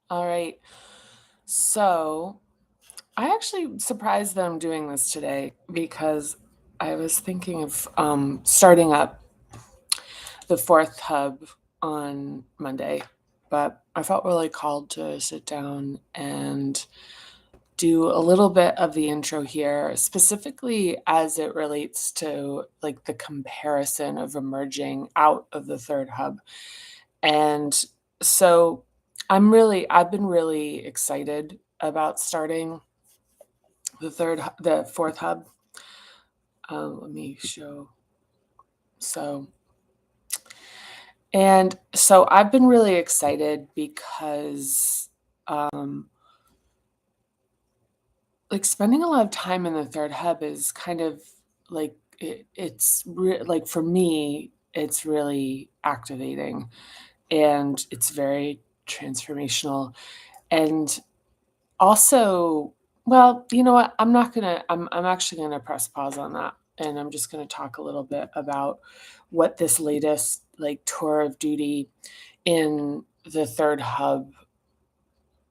All right. So I actually surprised that I'm doing this today because I was thinking of starting up the fourth hub on Monday, but I felt really called to sit down and do a little bit of the intro here, specifically as it relates to like the comparison of emerging out of the third hub. And so I've been really excited about starting the fourth hub. Let me show. So, and so I've been really excited because, like spending a lot of time in the third hub is kind of like like for me, it's really activating and it's very transformational. And also, well, you know what? I'm actually gonna press pause on that, and I'm just gonna talk a little bit about what this latest, like, tour of duty in the third hub,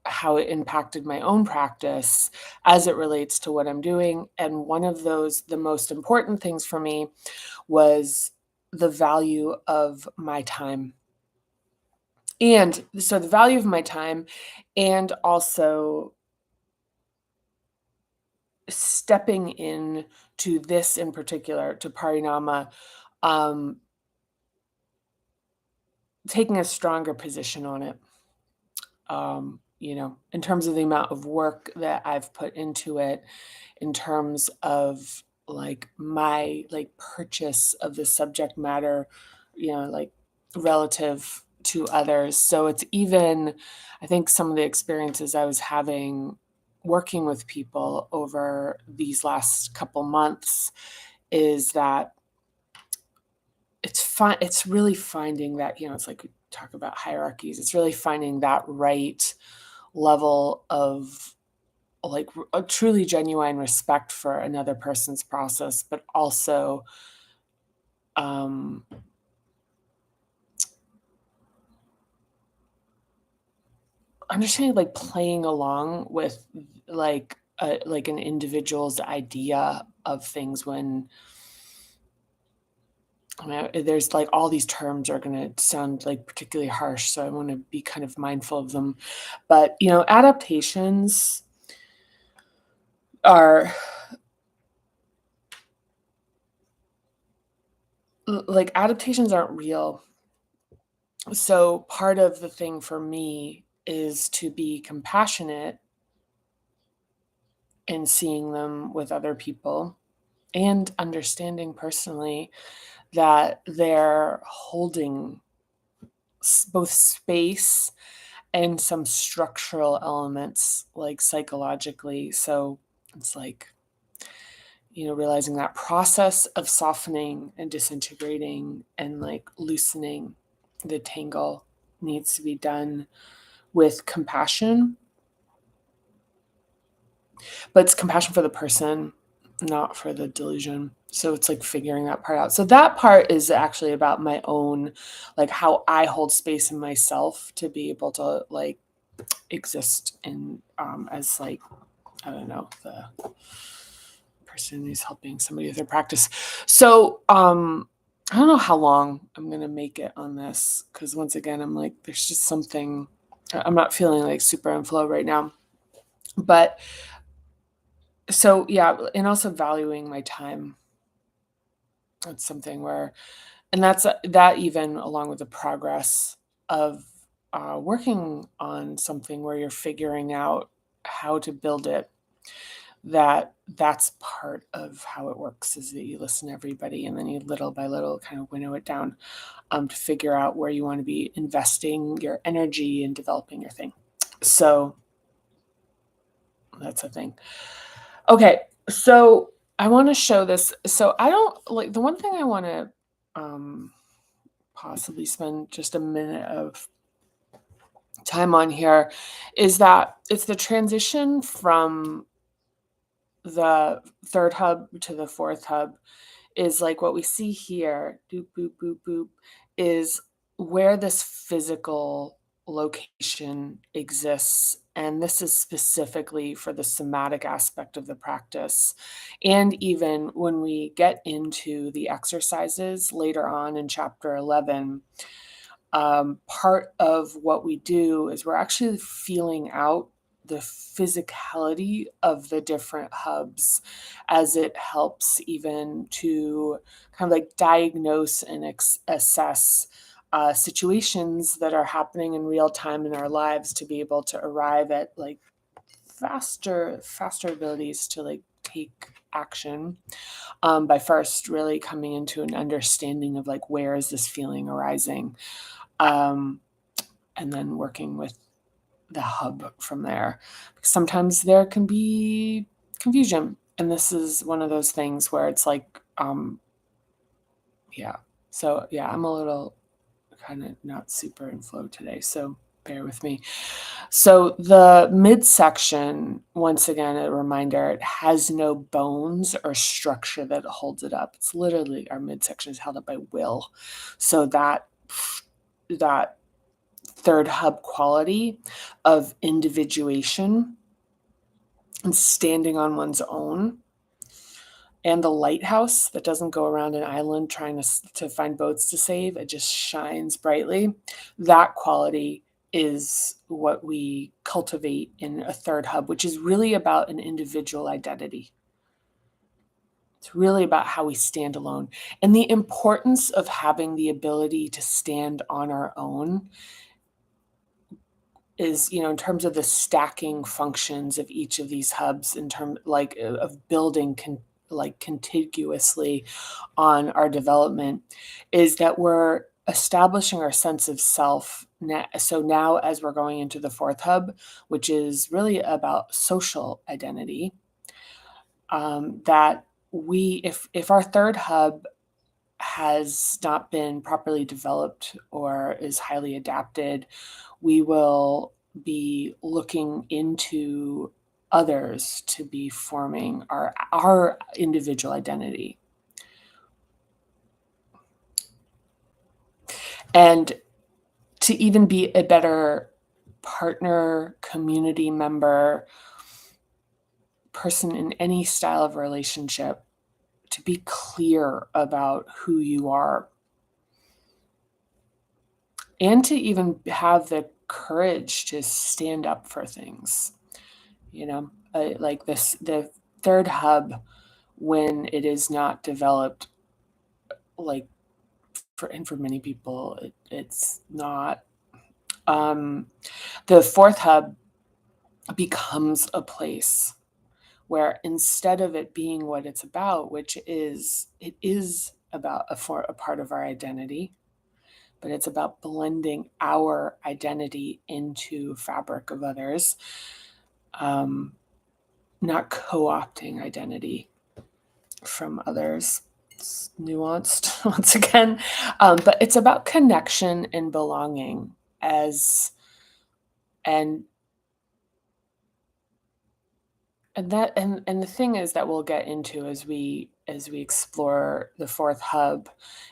how it impacted my own practice as it relates to what I'm doing, and one of those the most important things for me was the value of my time. And so the value of my time and also stepping in to this in particular, to Parinama, um, taking a stronger position on it, in terms of the amount of work that I've put into it, in terms of like my like purchase of the subject matter, like relative to others. So it's even, I think some of the experiences I was having working with people over these last couple months is that it's really finding that, it's like we talk about hierarchies, it's really finding that right level of like a truly genuine respect for another person's process, but also um, understanding like playing along with like an individual's idea of things when there's like all these terms are going to sound like particularly harsh, so I want to be kind of mindful of them. But adaptations are like adaptations aren't real. So part of the thing for me is to be compassionate in seeing them with other people and understanding personally that they're holding both space and some structural elements, like psychologically. So it's like, realizing that process of softening and disintegrating and like loosening the tangle needs to be done with compassion, but it's compassion for the person, not for the delusion. So it's like figuring that part out. So that part is actually about my own, like how I hold space in myself to be able to like exist in as like, I don't know, the person who's helping somebody with their practice. So I don't know how long I'm gonna make it on this because once again I'm like there's just something I'm not feeling like super in flow right now. But so yeah, and also valuing my time. That's something where and that's that even along with the progress of working on something where you're figuring out how to build it, that's part of how it works is that you listen to everybody and then you little by little kind of winnow it down, to figure out where you want to be investing your energy and developing your thing. So that's a thing. Okay, so I want to show this. So I don't like the one thing I want to um, possibly spend just a minute of time on here is that it's the transition from the third hub to the fourth hub is like what we see here, doop, boop, boop, boop, is where this physical location exists. And this is specifically for the somatic aspect of the practice. And even when we get into the exercises later on in chapter 11, part of what we do is we're actually feeling out the physicality of the different hubs as it helps even to kind of like diagnose and assess situations that are happening in real time in our lives to be able to arrive at like faster abilities to like take action by first really coming into an understanding of like where is this feeling arising, and then working with the hub from there. Sometimes there can be confusion, and this is one of those things where it's like, yeah. So yeah, I'm a little kind of not super in flow today, so bear with me. So the midsection, once again, a reminder, it has no bones or structure that holds it up. It's literally our midsection is held up by will. So that third hub quality of individuation and standing on one's own, and the lighthouse that doesn't go around an island trying to find boats to save, it just shines brightly. That quality is what we cultivate in a third hub, which is really about an individual identity. It's really about how we stand alone and the importance of having the ability to stand on our own is, in terms of the stacking functions of each of these hubs in terms like of building like contiguously on our development, is that we're establishing our sense of self. So now as we're going into the fourth hub, which is really about social identity, that if our third hub has not been properly developed or is highly adapted, we will be looking into others to be forming our individual identity. And to even be a better partner, community member, person in any style of relationship, to be clear about who you are. And to even have the courage to stand up for things, like the third hub, when it is not developed, like for many people, it's not. The fourth hub becomes a place where instead of it being what it's about, which it is about a part of our identity, but it's about blending our identity into fabric of others, not co-opting identity from others. It's nuanced once again, but it's about connection and belonging and the thing is that we'll get into as we explore the fourth hub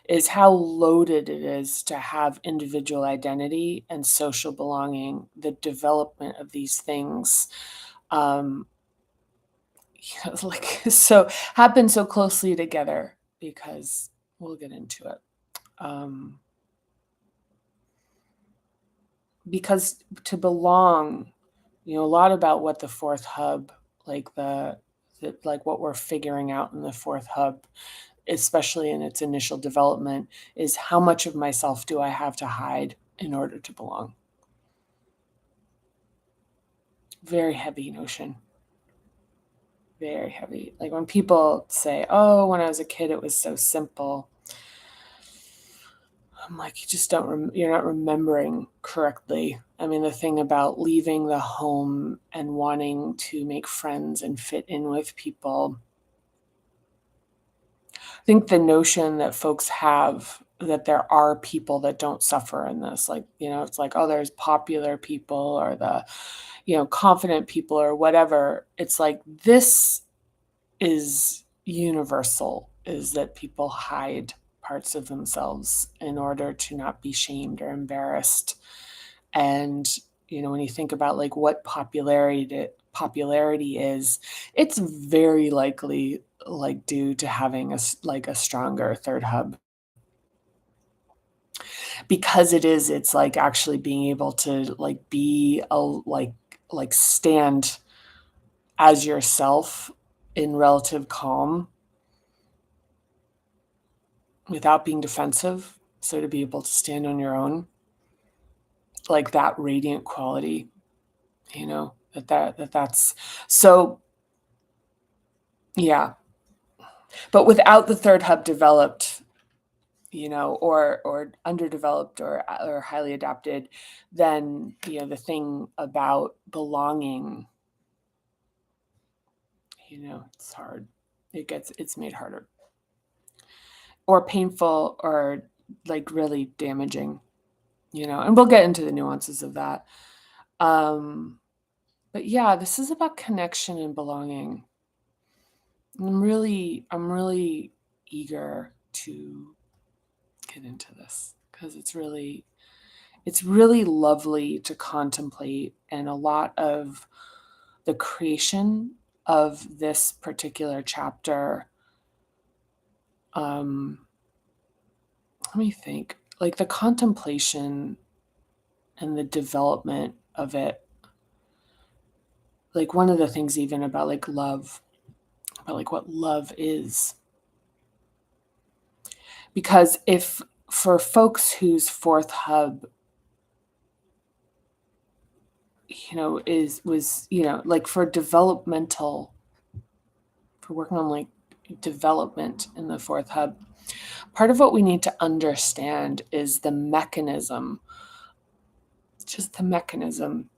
is how loaded it is to have individual identity and social belonging. The development of these things, like so happen so closely together because we'll get into it. Because to belong, a lot about what the fourth hub, like like what we're figuring out in the fourth hub, especially in its initial development, is how much of myself do I have to hide in order to belong? Very heavy notion. Very heavy. Like when people say, "Oh, when I was a kid, it was so simple." I'm like, you're not remembering correctly. I mean, the thing about leaving the home and wanting to make friends and fit in with people, I think the notion that folks have that there are people that don't suffer in this, like, it's like, oh, there's popular people or the, confident people or whatever. It's like, this is universal, is that people hide parts of themselves in order to not be shamed or embarrassed. And, when you think about like what popularity is, it's very likely like due to having like a stronger third hub, because it's like actually being able to like be a like stand as yourself in relative calm without being defensive. So to be able to stand on your own, like that radiant quality, that's so, yeah. But without the third hub developed, or underdeveloped, or highly adapted, then the thing about belonging, it's hard. It's made harder, or painful, or like really damaging, and we'll get into the nuances of that. But yeah, this is about connection and belonging. I'm really eager to get into this, because it's really lovely to contemplate, and a lot of the creation of this particular chapter, let me think, like the contemplation and the development of it, like one of the things even about like love, about like what love is. Because if for folks whose fourth hub, like for working on like development in the fourth hub, part of what we need to understand is the mechanism, just the mechanism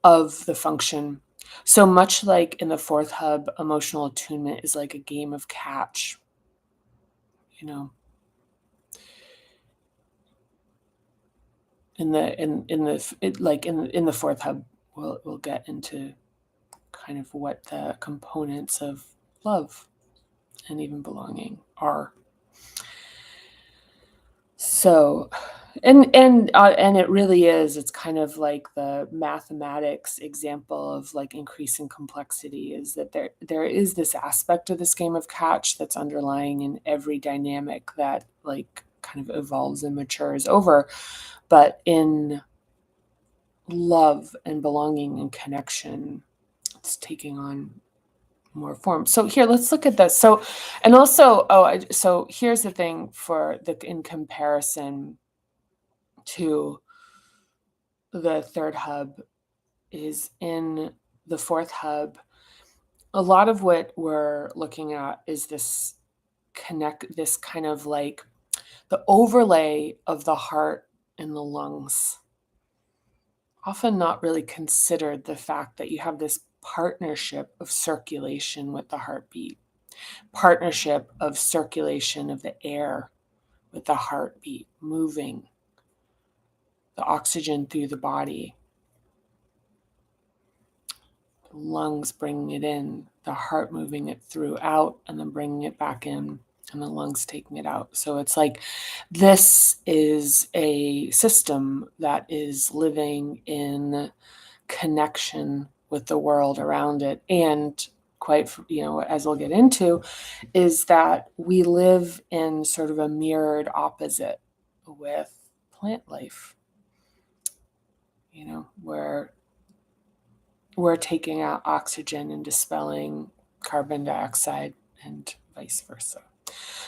of the function. So much like in the fourth hub, emotional attunement is like a game of catch, you know. In the fourth hub, we'll get into kind of what the components of love and even belonging are. So, and it really is. It's kind of like the mathematics example of like increasing complexity, is that there is this aspect of this game of catch that's underlying in every dynamic that like kind of evolves and matures over. But in love and belonging and connection, it's taking on more form. So here, let's look at this. So, and also, so here's the thing in comparison to the third hub, is in the fourth hub, a lot of what we're looking at is this kind of like the overlay of the heart and the lungs. Often not really considered the fact that you have this partnership of circulation with the heartbeat, partnership of circulation of the air with the heartbeat, moving the oxygen through the body, the lungs bringing it in, the heart moving it throughout and then bringing it back in, and the lungs taking it out. So it's like this is a system that is living in connection with the world around it. And quite, as we'll get into, is that we live in sort of a mirrored opposite with plant life, where we're taking out oxygen and dispelling carbon dioxide, and vice versa.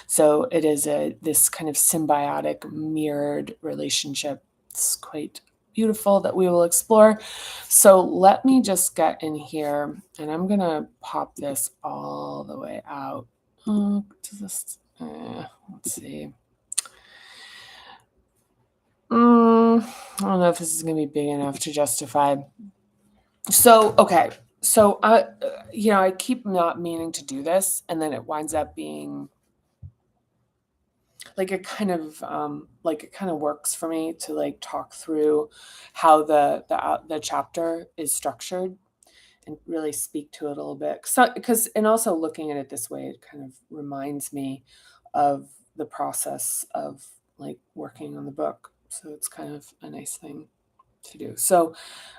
So it is this kind of symbiotic, mirrored relationship. It's quite beautiful, that we will explore. So let me just get in here, and I'm going to pop this all the way out. Let's see. I don't know if this is going to be big enough to justify. So, okay. So, I keep not meaning to do this, and then it winds up being like it kind of works for me to like talk through how the chapter is structured, and really speak to it a little bit. So, and also looking at it this way, it kind of reminds me of the process of like working on the book. So it's kind of a nice thing to do. So,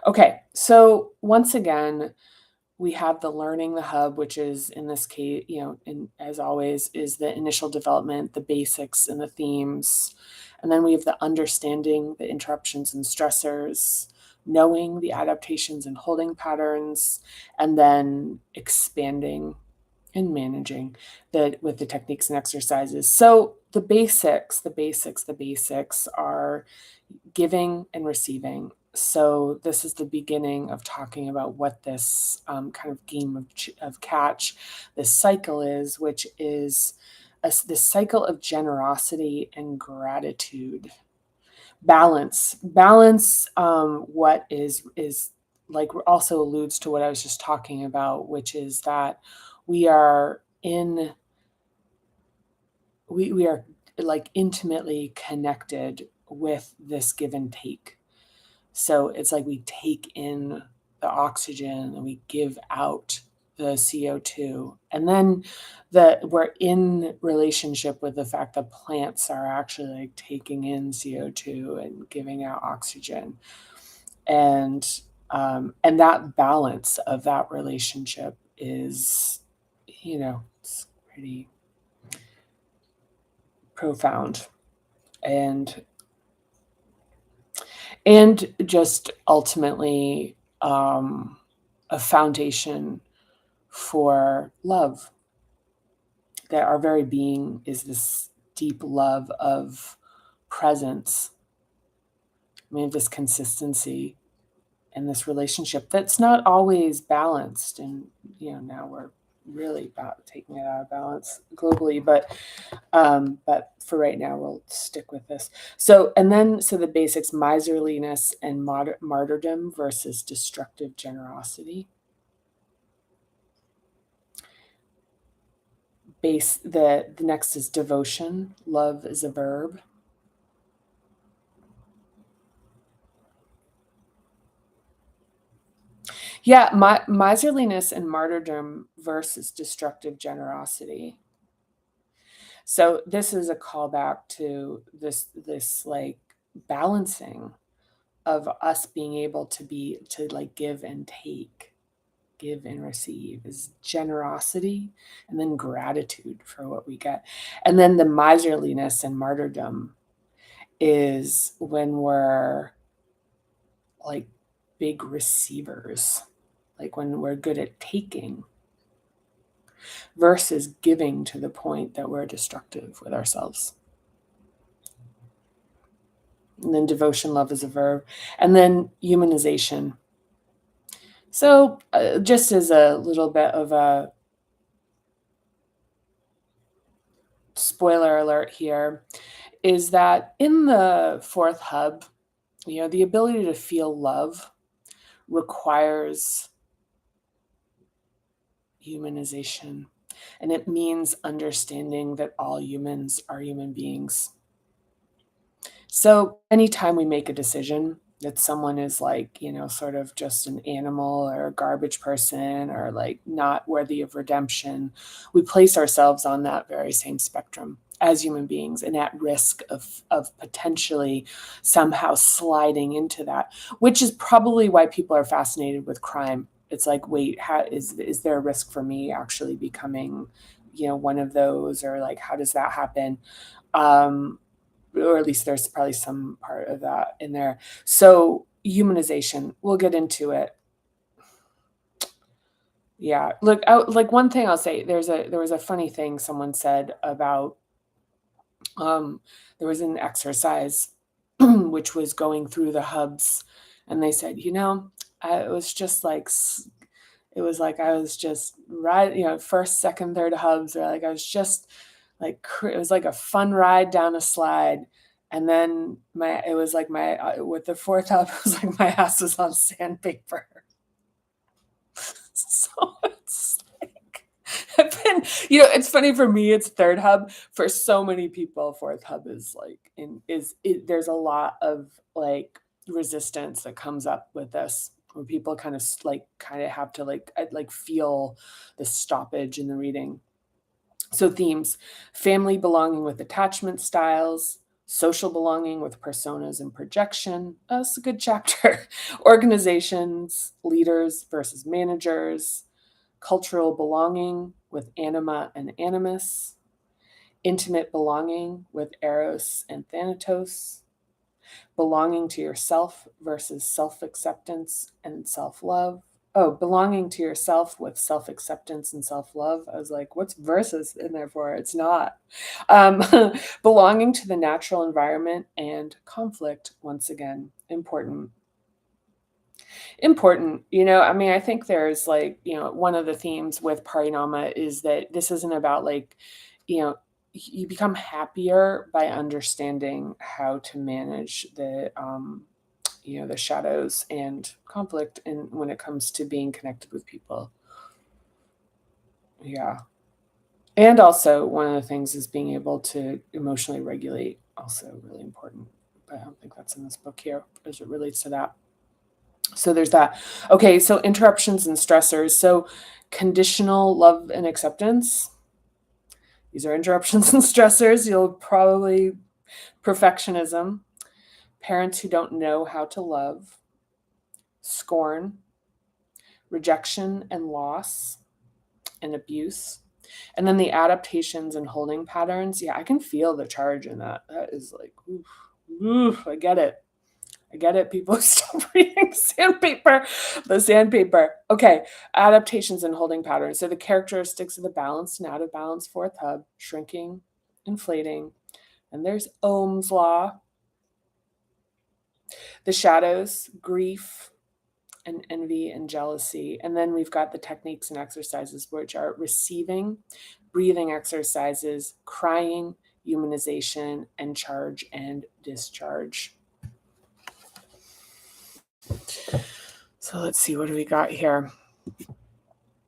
okay. So once again, we have the learning the hub, which is in this case, and as always, is the initial development, the basics and the themes. And then we have the understanding the interruptions and stressors, knowing the adaptations and holding patterns, and then expanding and managing that with the techniques and exercises. So the basics are giving and receiving. So this is the beginning of talking about what this kind of game of catch, this cycle is, which is this cycle of generosity and gratitude. Balance. What is like also alludes to what I was just talking about, which is that we are in we are like intimately connected with this give and take. So it's like we take in the oxygen and we give out the CO2. And then we're in relationship with the fact that plants are actually like taking in CO2 and giving out oxygen. And that balance of that relationship is, it's pretty profound. And just ultimately a foundation for love, that our very being is this deep love of presence. I mean, this consistency and this relationship that's not always balanced. And, now we're really about taking it out of balance globally, but for right now, we'll stick with this. So the basics: miserliness and martyrdom versus destructive generosity. The next is devotion. Love is a verb. Yeah, miserliness and martyrdom versus destructive generosity. So this is a callback to this like balancing of us being able to like give and take, give and receive, is generosity and then gratitude for what we get. And then the miserliness and martyrdom is when we're like big receivers, like when we're good at taking versus giving to the point that we're destructive with ourselves. And then devotion, love is a verb. And then humanization. So, just as a little bit of a spoiler alert here, is that in the fourth hub, the ability to feel love requires humanization. And it means understanding that all humans are human beings. So anytime we make a decision that someone is like, sort of just an animal or a garbage person or like not worthy of redemption, we place ourselves on that very same spectrum as human beings and at risk of potentially somehow sliding into that, which is probably why people are fascinated with crime. It's like, wait, how is there a risk for me actually becoming, one of those, or like, how does that happen? Or at least there's probably some part of that in there. So humanization, we'll get into it. Yeah, look, like one thing I'll say, there was a funny thing someone said about there was an exercise which was going through the hubs, and they said, it was just like it was like I was just right, first, second, third hubs, or like I was just like it was like a fun ride down a slide. And then it was like with the fourth hub, it was like my ass was on sandpaper. So it's like, it's funny for me, it's third hub. For so many people, fourth hub is like, there's a lot of like resistance that comes up with this, where people kind of have to like feel the stoppage in the reading. So themes: family, belonging with attachment styles, social belonging with personas and projection. That's a good chapter. Organizations, leaders versus managers, cultural belonging with anima and animus, intimate belonging with eros and thanatos, belonging to yourself versus self acceptance and self love. Oh, belonging to yourself with self acceptance and self love. I was like, what's versus in there for? It's not. Um, belonging to the natural environment and conflict, once again, important. Important. I mean, I think there's like, one of the themes with Parinama is that this isn't about like, you know, you become happier by understanding how to manage the shadows and conflict and when it comes to being connected with people. Yeah. And also one of the things is being able to emotionally regulate, also really important. But I don't think that's in this book here as it relates to that. So there's that. Okay, so interruptions and stressors. So conditional love and acceptance. These are interruptions and stressors. You'll probably perfectionism, parents who don't know how to love, scorn, rejection and loss, and abuse. And then the adaptations and holding patterns. Yeah, I can feel the charge in that. That is like, oof, oof, I get it. I get it. People stop reading sandpaper. The sandpaper. Okay. Adaptations and holding patterns. So the characteristics of the balanced and out of balance fourth hub, shrinking, inflating. And there's Ohm's law. The shadows, grief, and envy and jealousy. And then we've got the techniques and exercises, which are receiving, breathing exercises, crying, humanization, and charge and discharge. So let's see, what do we got here?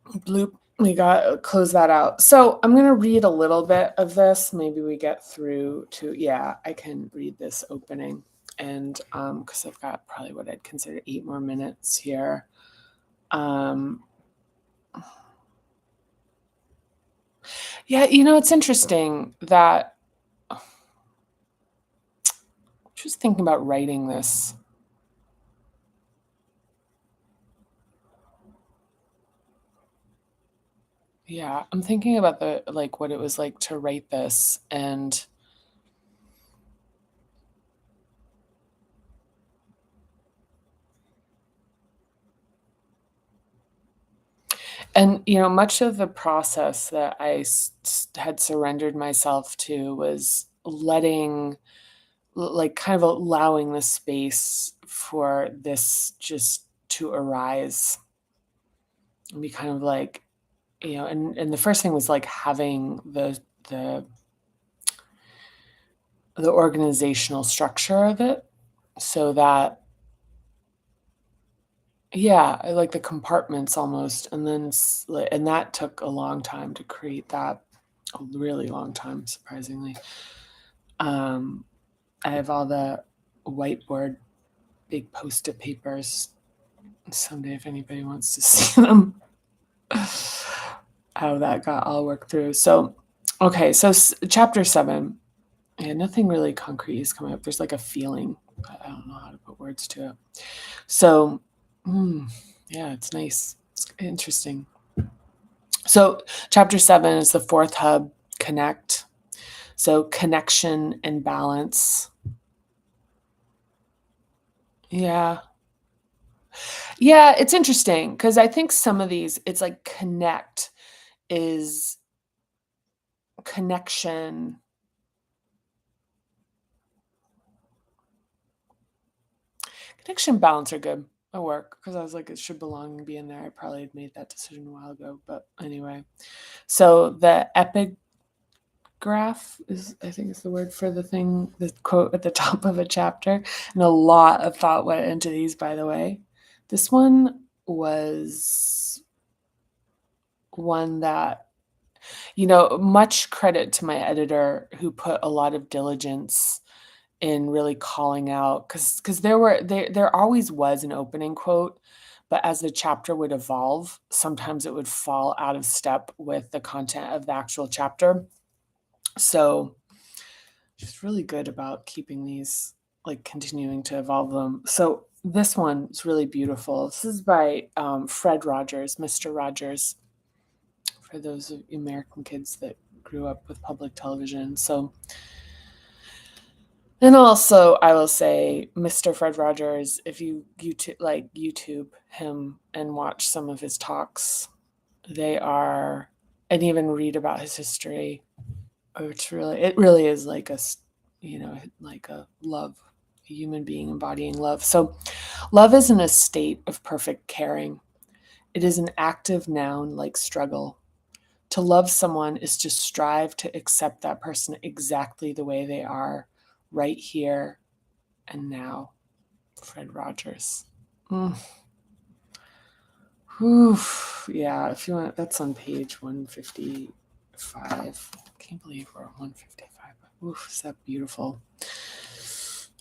Bloop. We got close that out. So I'm going to read a little bit of this. Maybe we get through to, yeah, I can read this opening. And because I've got probably what I'd consider 8 more minutes here. Yeah, it's interesting that just thinking about writing this. Yeah, I'm thinking about what it was like to write this and much of the process that I had surrendered myself to was like kind of allowing the space for this just to arise and be kind of like, and the first thing was like having the organizational structure of it so that, yeah, I like the compartments almost, and then and that took a long time to create that, a really long time, surprisingly. I have all the whiteboard big post-it papers someday if anybody wants to see them. How that got all worked through. So, okay, so chapter 7. Yeah, nothing really concrete is coming up. There's like a feeling, but I don't know how to put words to it. So, yeah, it's nice. It's interesting. So, chapter 7 is the fourth hub, connect. So, connection and balance. Yeah. Yeah, it's interesting because I think some of these, it's like connect is connection. Connection and balance are good at work because I was like, it should belong and be in there. I probably had made that decision a while ago, but anyway. So the epigraph is, I think, is the word for the thing, the quote at the top of a chapter, and a lot of thought went into these. By the way, this one was one that, much credit to my editor who put a lot of diligence in really calling out because there always was an opening quote, but as the chapter would evolve, sometimes it would fall out of step with the content of the actual chapter. So she's really good about keeping these, like continuing to evolve them. So this one is really beautiful. This is by Fred Rogers, Mr. Rogers, for those of American kids that grew up with public television. So, and also I will say, Mr. Fred Rogers, if you YouTube him and watch some of his talks, they are, and even read about his history. It really is like like a love, a human being embodying love. So, love isn't a state of perfect caring. It is an active noun like struggle. To love someone is to strive to accept that person exactly the way they are, right here and now. Fred Rogers. Mm. Oof. Yeah, if you want, that's on page 155. Can't believe we're on 155. Oof, is that beautiful?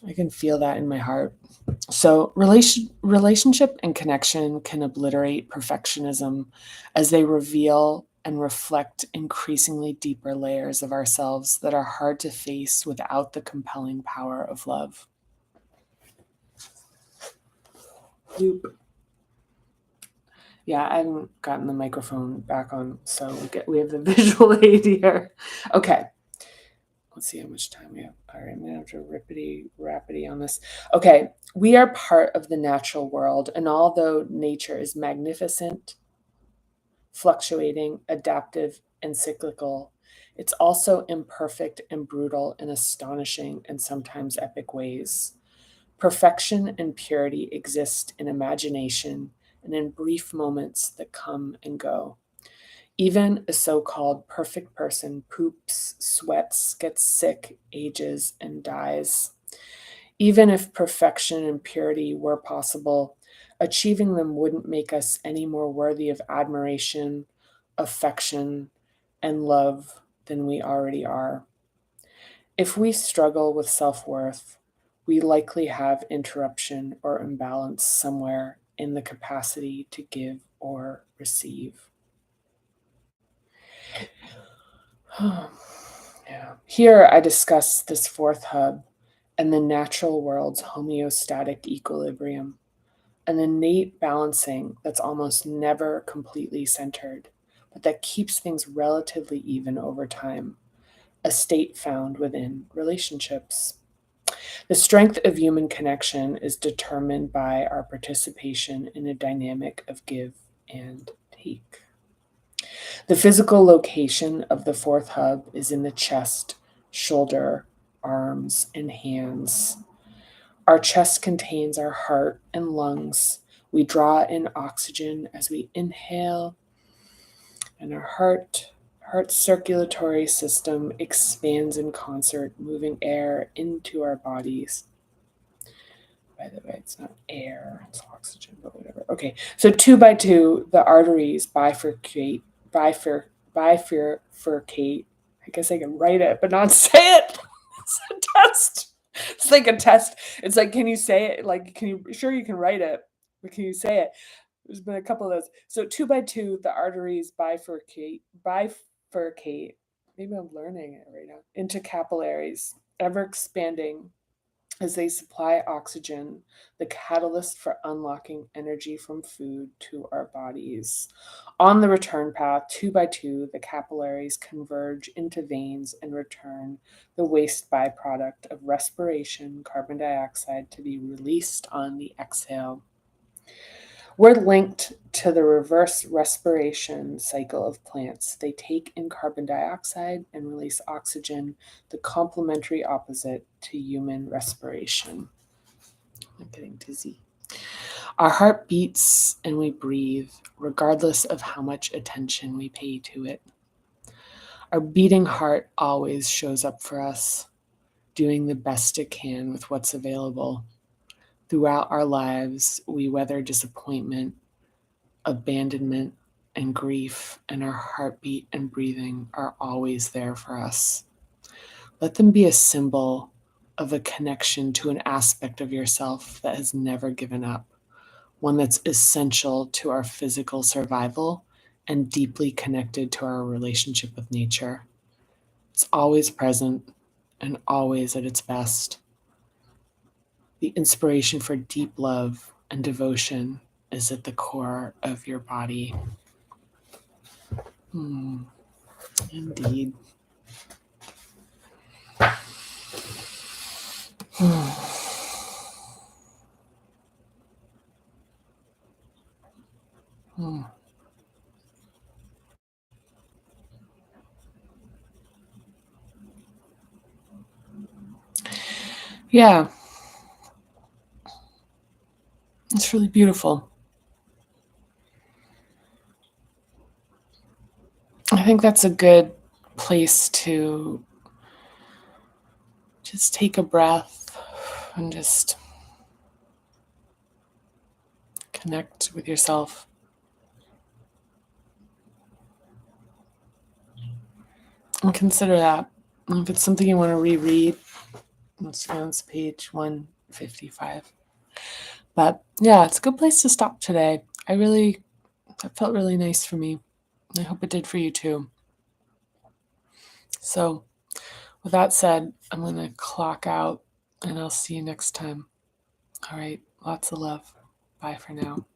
I can feel that in my heart. So, relationship and connection can obliterate perfectionism as they reveal and reflect increasingly deeper layers of ourselves that are hard to face without the compelling power of love. Loop. Yeah, I haven't gotten the microphone back on, so we have the visual aid here. Okay. Let's see how much time we have. All right, I'm gonna have to rapidy on this. Okay, we are part of the natural world, and although nature is magnificent, fluctuating, adaptive, and cyclical, it's also imperfect and brutal in astonishing and sometimes epic ways. Perfection and purity exist in imagination and in brief moments that come and go. Even a so called perfect person poops, sweats, gets sick, ages, and dies. Even if perfection and purity were possible, achieving them wouldn't make us any more worthy of admiration, affection, and love than we already are. If we struggle with self worth, we likely have interruption or imbalance somewhere in the capacity to give or receive. Yeah. Here I discuss this fourth hub and the natural world's homeostatic equilibrium, an innate balancing that's almost never completely centered, but that keeps things relatively even over time, a state found within relationships. The strength of human connection is determined by our participation in a dynamic of give and take. The physical location of the fourth hub is in the chest, shoulder, arms, and hands. Our chest contains our heart and lungs. We draw in oxygen as we inhale, and our heart circulatory system expands in concert, moving air into our bodies. By the way, it's not air, it's oxygen, but whatever. Okay, so 2 by 2, the arteries bifurcate. I guess I can write it, but not say it. It's a test. It's like a test. It's like, can you say it? Like, sure you can write it, but can you say it? There's been a couple of those. So 2 by 2, the arteries bifurcate. Maybe I'm learning it right now. Into capillaries, ever expanding as they supply oxygen, the catalyst for unlocking energy from food to our bodies. On the return path, 2 by 2, the capillaries converge into veins and return the waste byproduct of respiration, carbon dioxide, to be released on the exhale. We're linked to the reverse respiration cycle of plants. They take in carbon dioxide and release oxygen, the complementary opposite to human respiration. I'm getting dizzy. Our heart beats and we breathe, regardless of how much attention we pay to it. Our beating heart always shows up for us, doing the best it can with what's available. Throughout our lives, we weather disappointment, abandonment, and grief, and our heartbeat and breathing are always there for us. Let them be a symbol of a connection to an aspect of yourself that has never given up, one that's essential to our physical survival and deeply connected to our relationship with nature. It's always present, and always at its best. The inspiration for deep love and devotion is at the core of your body. Indeed. Yeah, it's really beautiful. I think that's a good place to just take a breath and just connect with yourself. And consider that. And if it's something you want to reread, let's go on page 155. But yeah, it's a good place to stop today. That felt really nice for me. I hope it did for you too. So, with that said, I'm going to clock out and I'll see you next time. All right, lots of love. Bye for now.